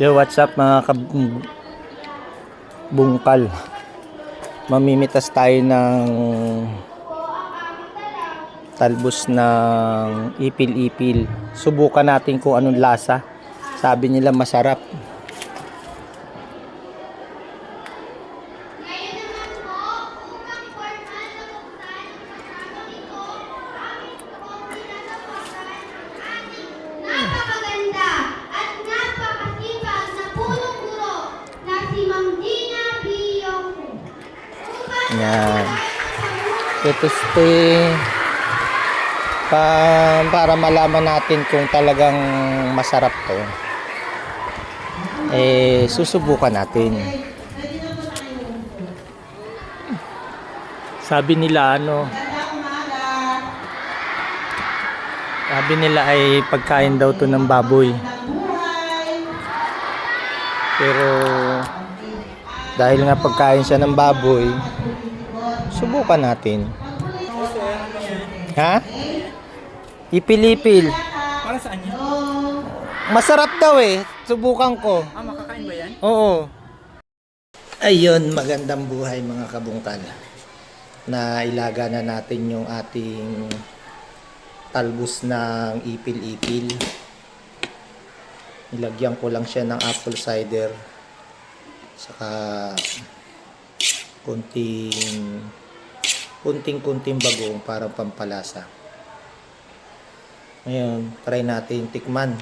Yo, what's up mga kabungkal? Mamimitas tayo ng talbos ng ipil-ipil. Subukan natin kung anong lasa. Sabi nila masarap. Napakaganda at napakasipag na punong guro na si Ma'am Gina Biyoko. Yan. Ito para malaman natin kung talagang masarap to. Susubukan natin. Sabi nila ay pagkain daw to ng baboy. Pero dahil nga pagkain siya ng baboy, subukan natin. Ha? Ipil-ipil. Para saan yan? Masarap daw eh. Subukan ko. Makakain ba yan? Oo. Ayun, magandang buhay mga kabungkal. Nailaga na natin yung ating talbos ng ipil-ipil. Nilagyan ko lang siya ng apple cider. Saka kunting bagong para pampalasa. Ngayon, try natin tikman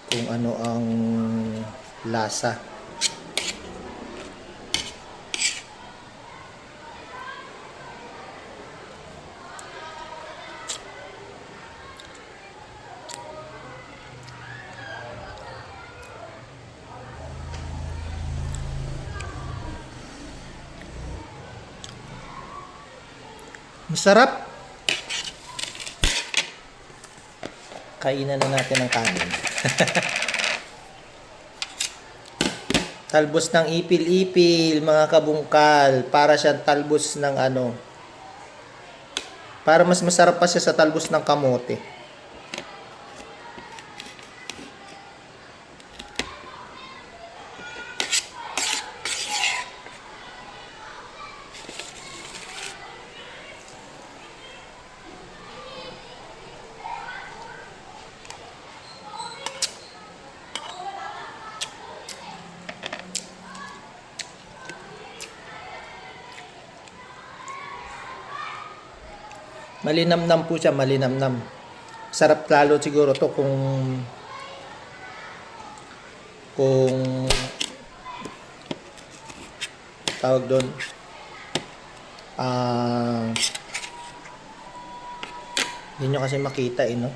kung ano ang lasa. Masarap. Kainan na natin ang kanin. Talbos ng ipil-ipil, mga kabungkal. Para siyang talbos ng para mas masarap pa siya sa talbos ng kamote. Malinamnam po siya, malinamnam. Sarap lalo siguro to kung tawag doon hindi nyo kasi makita no?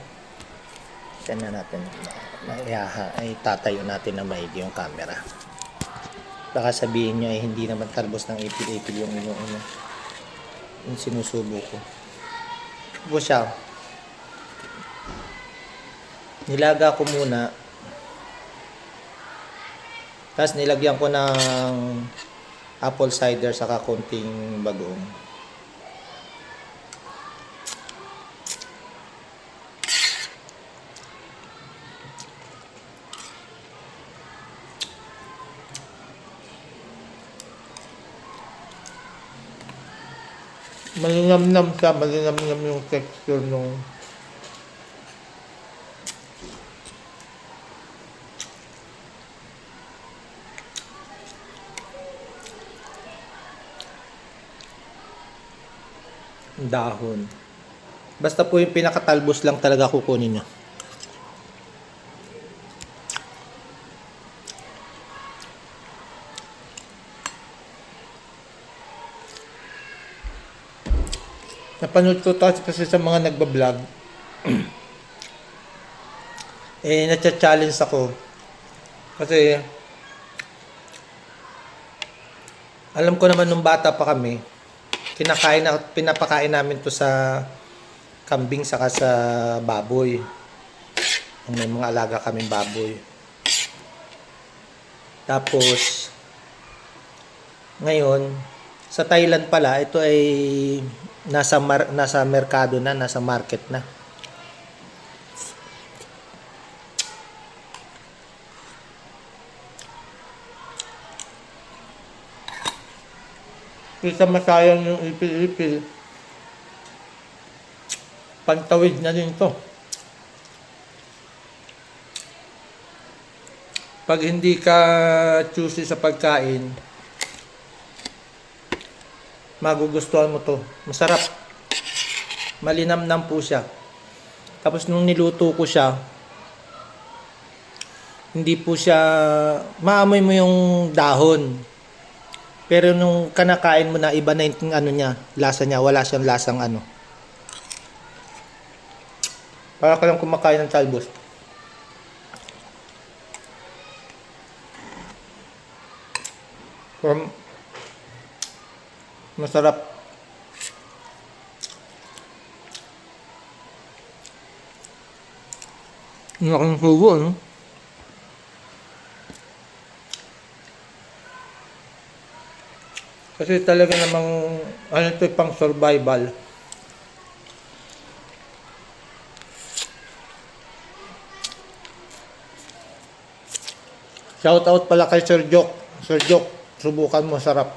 Yan na natin ay tatayo natin na maigi yung camera. Baka sabihin nyo ay hindi naman talbos ng ipil-ipil yung yung sinusubo ko. Po siya. Nilaga ko muna. Tapos nilagyan ko ng apple cider saka konting bagoong. Malinamnam siya, malinamnam yung texture nung dahon. Basta po yung pinakatalbos lang talaga kukunin nyo. Napanood ko kasi sa mga nagbablog. Nacha-challenge ako. Kasi alam ko naman nung bata pa kami, pinapakain namin to sa kambing saka sa baboy. May mga alaga kaming baboy. Tapos ngayon sa Thailand pala, ito ay nasa merkado na, nasa market na. Kaysa masayang yung ipil-ipil. Pantawid na din to. Pag hindi ka choosy sa pagkain, magugustuhan mo to. Masarap. Malinamnam po siya. Tapos nung niluto ko siya, hindi po siya, maamoy mo yung dahon. Pero nung kanakain mo na, iba na yung ano niya, lasa niya. Wala siyang lasang ano. Para ka lang kumakain ng talbos. Masarap. Ang laking subo, ano? Kasi talaga namang, ano ito, pang survival. Shout out pala kay Sir Jok. Sir Jok, subukan mo, sarap.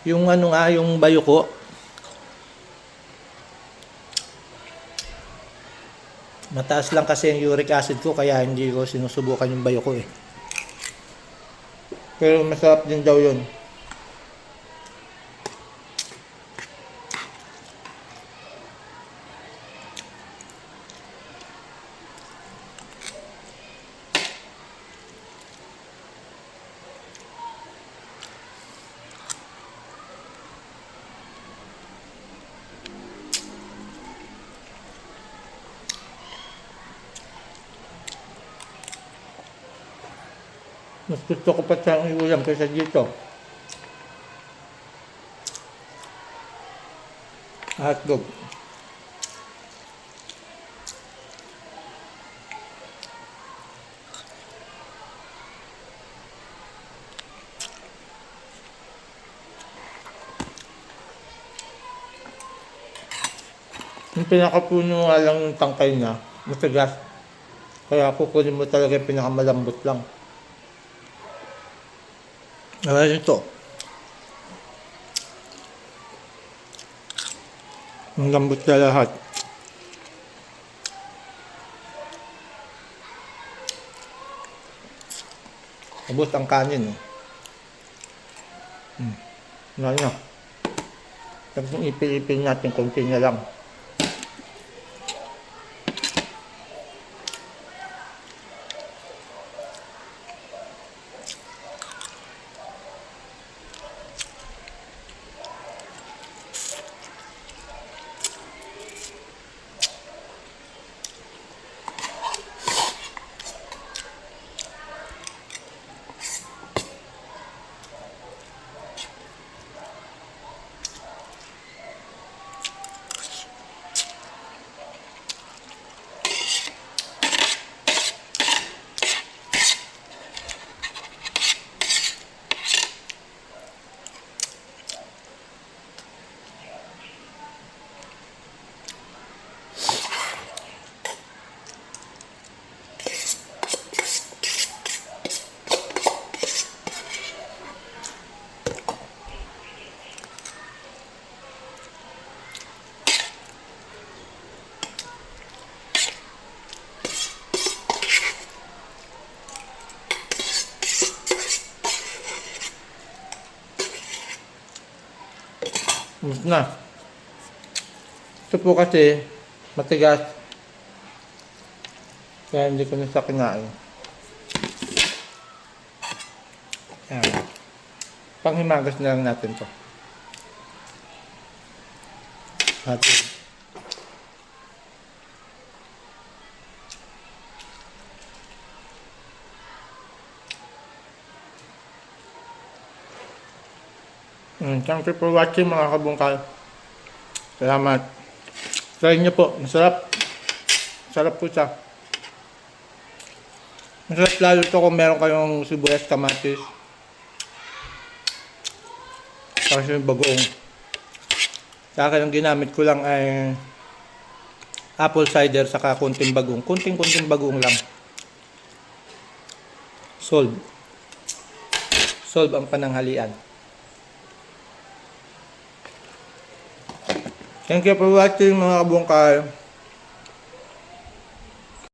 Yung ano nga, yung bayuko. Mataas lang kasi yung uric acid ko, kaya hindi ko sinusubukan yung bayuko eh. Pero masarap din daw yun. Mas gusto ko pa siyang iulam kaysa dito. Hotdog. Yung pinakapuno nga lang yung tangkay niya, matigas. Kaya kukunin mo talaga yung pinakamalambot lang. Ayan ito. Ang lambot na lahat. Abot ang kanin. Wala na. Tapos ipil-ipil natin, konti na lang. Na. Ito po kasi matigas. Kaya hindi ko na sa kinain. Ayan. Panghimagas na lang natin to. Atin. Thank you for watching mga kabungkal. Salamat. Try nyo po. Masarap. Masarap po siya. Masarap lalo to kung meron kayong sibuyas, kamatis. Kasi yung bagoong. Sa akin ang ginamit ko lang ay apple cider saka kunting bagoong. Kunting bagoong lang. Solve. solve ang pananghalian. Thank you for watching mga kabungkal.